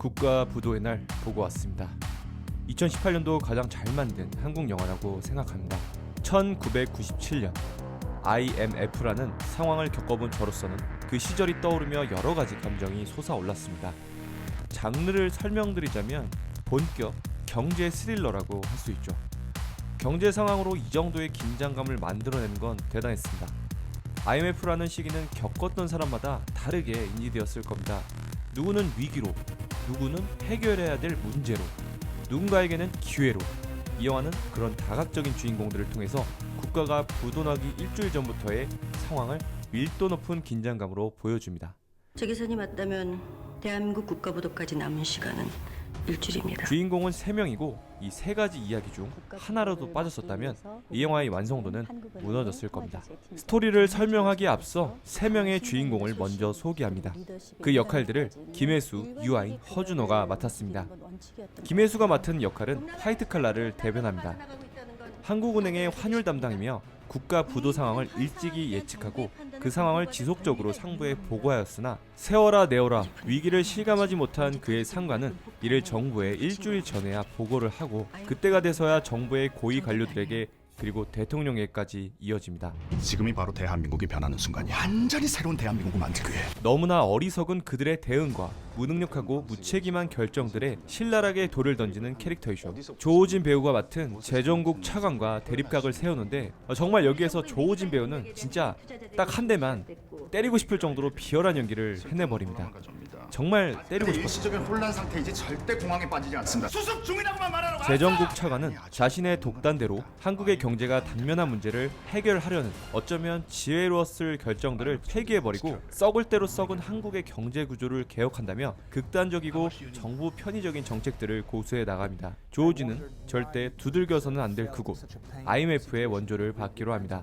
국가 부도의 날 보고 왔습니다. 2018년도 가장 잘 만든 한국 영화라고 생각합니다. 1997년 IMF라는 상황을 겪어본 저로서는 그 시절이 떠오르며 여러 가지 감정이 솟아올랐습니다. 장르를 설명드리자면 본격 경제 스릴러라고 할 수 있죠. 경제 상황으로 이 정도의 긴장감을 만들어내는 건 대단했습니다. IMF라는 시기는 겪었던 사람마다 다르게 인지되었을 겁니다. 누구는 위기로, 누구는 해결해야 될 문제로, 누군가에게는 기회로. 이 영화는 그런 다각적인 주인공들을 통해서 국가가 부도나기 일주일 전부터의 상황을 밀도 높은 긴장감으로 보여줍니다. 저 계산이 맞다면 대한민국 국가부도까지 남은 시간은 일주일입니다. 주인공은 3명이고 이 3가지 이야기 중 하나라도 빠졌었다면 이 영화의 완성도는 무너졌을 겁니다. 스토리를 설명하기에 앞서 3명의 주인공을 먼저 소개합니다. 그 역할들을 김혜수, 유아인, 허준호가 맡았습니다. 김혜수가 맡은 역할은 화이트칼라를 대변합니다. 한국은행의 환율 담당이며 국가 부도 상황을 일찍이 예측하고 그 상황을 지속적으로 상부에 보고하였으나 세워라 내어라 위기를 실감하지 못한 그의 상관은 이를 정부에 일주일 전에야 보고를 하고 그때가 돼서야 정부의 고위 관료들에게 그리고 대통령에게까지 이어집니다. 지금이 바로 대한민국이 변하는 순간이야. 완전히 새로운 대한민국을 만들기 위해. 너무나 어리석은 그들의 대응과 무능력하고 무책임한 결정들에 신랄하게 돌을 던지는 캐릭터이죠. 조호진 배우가 맡은 재정국 차관과 대립각을 세우는데 정말 여기에서 조호진 배우는 진짜 딱 한 대만 때리고 싶을 정도로 비열한 연기를 해내버립니다. 정말 때리고 싶었어요. 일시적인 혼란 상태이지 절대 공황에 빠지지 않습니다. 수습 중이라고만 말하라고. 재정국 차관은 자신의 독단대로 한국의 경제가 당면한 문제를 해결하려는 어쩌면 지혜로웠을 결정들을 폐기해버리고 썩을 대로 썩은 한국의 경제 구조를 개혁한다며 극단적이고 정부 편의적인 정책들을 고수해 나갑니다. 조호진은 절대 두들겨서는 안 될 그곳 IMF의 원조를 받기로 합니다.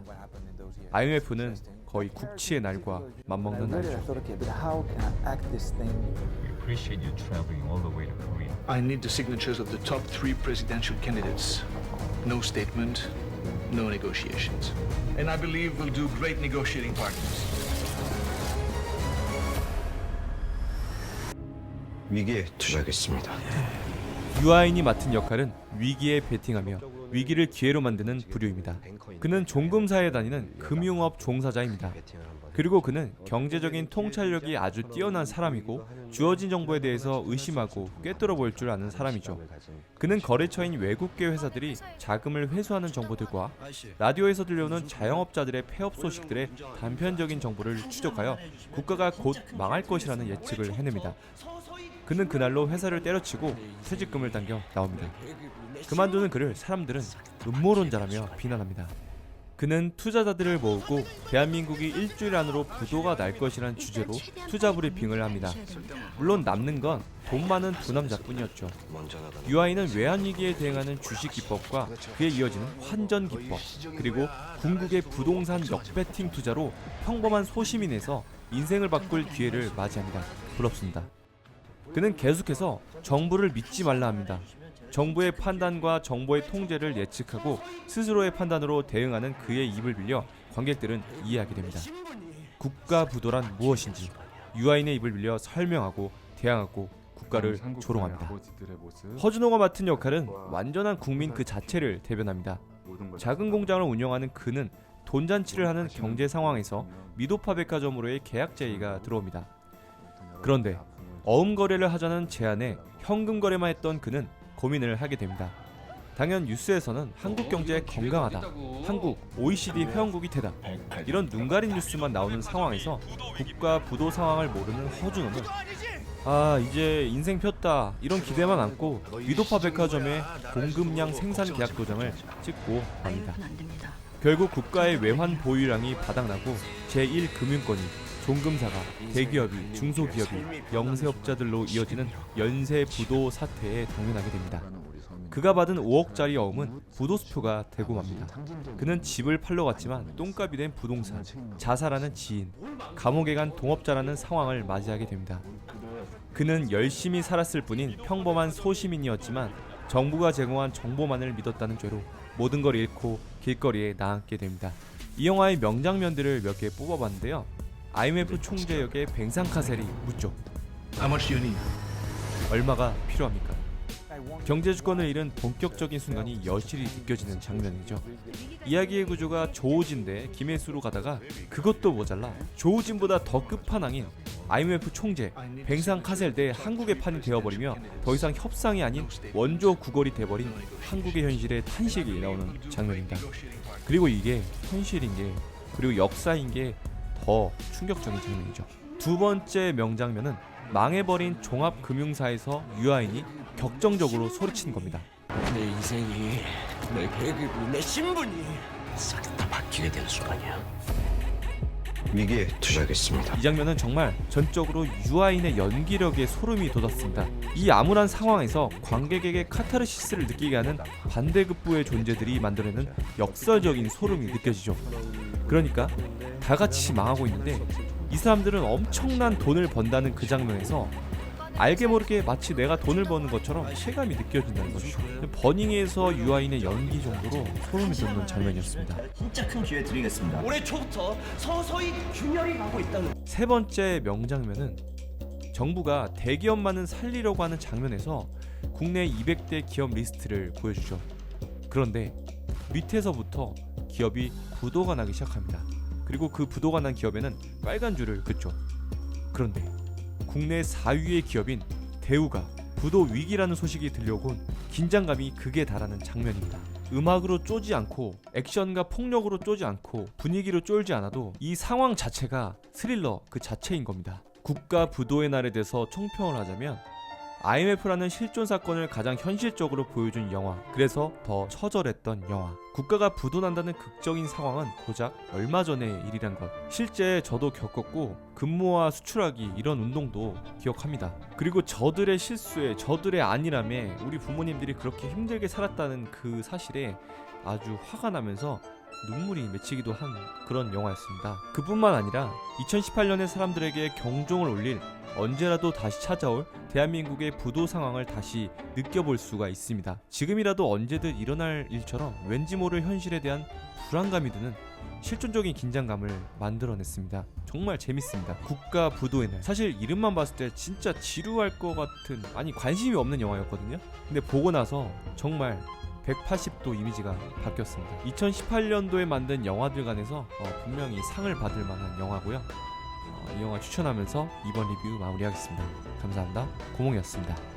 IMF는 거의 국치의 날과 맞먹는 날이죠. Appreciate you traveling all the way to Korea. I need the signatures of the top 3 presidential candidates. No statement, no negotiations. And I believe we'll do great negotiating partners. 위기에 투자하겠습니다. 유아인이 맡은 역할은 위기에 베팅하며 위기를 기회로 만드는 부류입니다. 그는 종금사에 다니는 금융업 종사자입니다. 그리고 그는 경제적인 통찰력이 아주 뛰어난 사람이고 주어진 정보에 대해서 의심하고 꿰뚫어 볼 줄 아는 사람이죠. 그는 거래처인 외국계 회사들이 자금을 회수하는 정보들과 라디오에서 들려오는 자영업자들의 폐업 소식들의 단편적인 정보를 추적하여 국가가 곧 망할 것이라는 예측을 해냅니다. 그는 그날로 회사를 때려치고 퇴직금을 당겨 나옵니다. 그만두는 그를 사람들은 음모론자라며 비난합니다. 그는 투자자들을 모으고 대한민국이 일주일 안으로 부도가 날 것이라는 주제로 투자 브리핑을 합니다. 물론 남는 건 돈 많은 두 남자뿐이었죠. 유아인은 외환위기에 대응하는 주식 기법과 그에 이어지는 환전 기법, 그리고 궁극의 부동산 역배팅 투자로 평범한 소시민에서 인생을 바꿀 기회를 맞이합니다. 부럽습니다. 그는 계속해서 정부를 믿지 말라 합니다. 정부의 판단과 정보의 통제를 예측하고 스스로의 판단으로 대응하는 그의 입을 빌려 관객들은 이해하게 됩니다. 국가 부도란 무엇인지 유아인의 입을 빌려 설명하고 대항하고 국가를 조롱합니다. 허준호가 맡은 역할은 완전한 국민 그 자체를 대변합니다. 작은 공장을 운영하는 그는 돈잔치를 하는 경제 상황에서 미도파 백화점으로의 계약 제의가 들어옵니다. 그런데 어음 거래를 하자는 제안에 현금 거래만 했던 그는 고민을 하게 됩니다. 당연 뉴스에서는 한국 경제 건강하다, 한국 OECD 회원국이 되다 이런 눈가린 뉴스만 나오는 상황에서 국가 부도 상황을 모르는 허준호는 이제 인생 폈다 이런 기대만 안고 미도파 백화점의 공급량 생산 계약 도장을 찍고 합니다. 결국 국가의 외환 보유량이 바닥나고 제1금융권이 종금사가 대기업이 중소기업이 영세업자들로 이어지는 연쇄 부도 사태에 동면하게 됩니다. 그가 받은 5억짜리 어음은 부도수표가 되고 맙니다. 그는 집을 팔러 갔지만 똥값이 된 부동산, 자살하는 지인, 감옥에 간 동업자라는 상황을 맞이하게 됩니다. 그는 열심히 살았을 뿐인 평범한 소시민이었지만 정부가 제공한 정보만을 믿었다는 죄로 모든 걸 잃고 길거리에 나앉게 됩니다. 이 영화의 명장면들을 몇 개 뽑아봤는데요. IMF 총재 역의 뱅상카셀이 묻죠. How much do you need? 얼마가 필요합니까? 경제 주권을 잃은 본격적인 순간이 여실히 느껴지는 장면이죠. 이야기의 구조가 조우진대 김혜수로 가다가 그것도 모자라 조우진보다 더 끝판왕인 IMF 총재 뱅상 카셀 대 한국의 판이 되어버리며 더 이상 협상이 아닌 원조 구걸이 돼버린 한국의 현실의 탄식이 나오는 장면입니다. 그리고 이게 현실인 게 그리고 역사인 게 더 충격적인 장면이죠. 두 번째 명장면은 망해버린 종합금융사에서 유아인이 격정적으로 소리친 겁니다. 내 인생이, 내 계급이, 내 신분이 싹 다 바뀌게 된 순간이야. 위기에 투자하겠습니다. 이 장면은 정말 전적으로 유아인의 연기력에 소름이 돋았습니다. 이 암울한 상황에서 관객에게 카타르시스를 느끼게 하는 반대급부의 존재들이 만들어내는 역설적인 소름이 느껴지죠. 그러니까 다 같이 망하고 있는데 이 사람들은 엄청난 돈을 번다는 그 장면에서 알게 모르게 마치 내가 돈을 버는 것처럼 체감이 느껴진다는 거죠. 버닝에서 유아인의 연기 정도로 소름이 돋는 장면이었습니다. 진짜 큰 기회 드리겠습니다. 올해 초부터 서서히 균열이 가고 있다는. 세 번째 명장면은 정부가 대기업만은 살리려고 하는 장면에서 국내 200대 기업 리스트를 보여주죠. 그런데 밑에서부터 기업이 부도가 나기 시작합니다. 그리고 그 부도가 난 기업에는 빨간 줄을 긋죠. 그런데 국내 4위의 기업인 대우가 부도 위기라는 소식이 들려오곤 긴장감이 극에 달하는 장면입니다. 음악으로 쪼지 않고 액션과 폭력으로 쪼지 않고 분위기로 쫄지 않아도 이 상황 자체가 스릴러 그 자체인 겁니다. 국가 부도의 날에 대해서 총평을 하자면 IMF라는 실존 사건을 가장 현실적으로 보여준 영화, 그래서 더 처절했던 영화. 국가가 부도난다는 극적인 상황은 고작 얼마 전의 일이란 것. 실제 저도 겪었고 근무와 수출하기 이런 운동도 기억합니다. 그리고 저들의 실수에 저들의 안일함에 우리 부모님들이 그렇게 힘들게 살았다는 그 사실에 아주 화가 나면서 눈물이 맺히기도 한 그런 영화였습니다. 그뿐만 아니라 2018년에 사람들에게 경종을 울릴 언제라도 다시 찾아올 대한민국의 부도 상황을 다시 느껴볼 수가 있습니다. 지금이라도 언제든 일어날 일처럼 왠지 모를 현실에 대한 불안감이 드는 실존적인 긴장감을 만들어냈습니다. 정말 재밌습니다. 국가 부도의 날. 사실 이름만 봤을 때 진짜 지루할 것 같은, 아니 관심이 없는 영화였거든요. 근데 보고 나서 정말 180도 이미지가 바뀌었습니다. 2018년도에 만든 영화들 간에서 분명히 상을 받을 만한 영화고요. 이 영화 추천하면서 이번 리뷰 마무리하겠습니다. 감사합니다. 고몽이었습니다.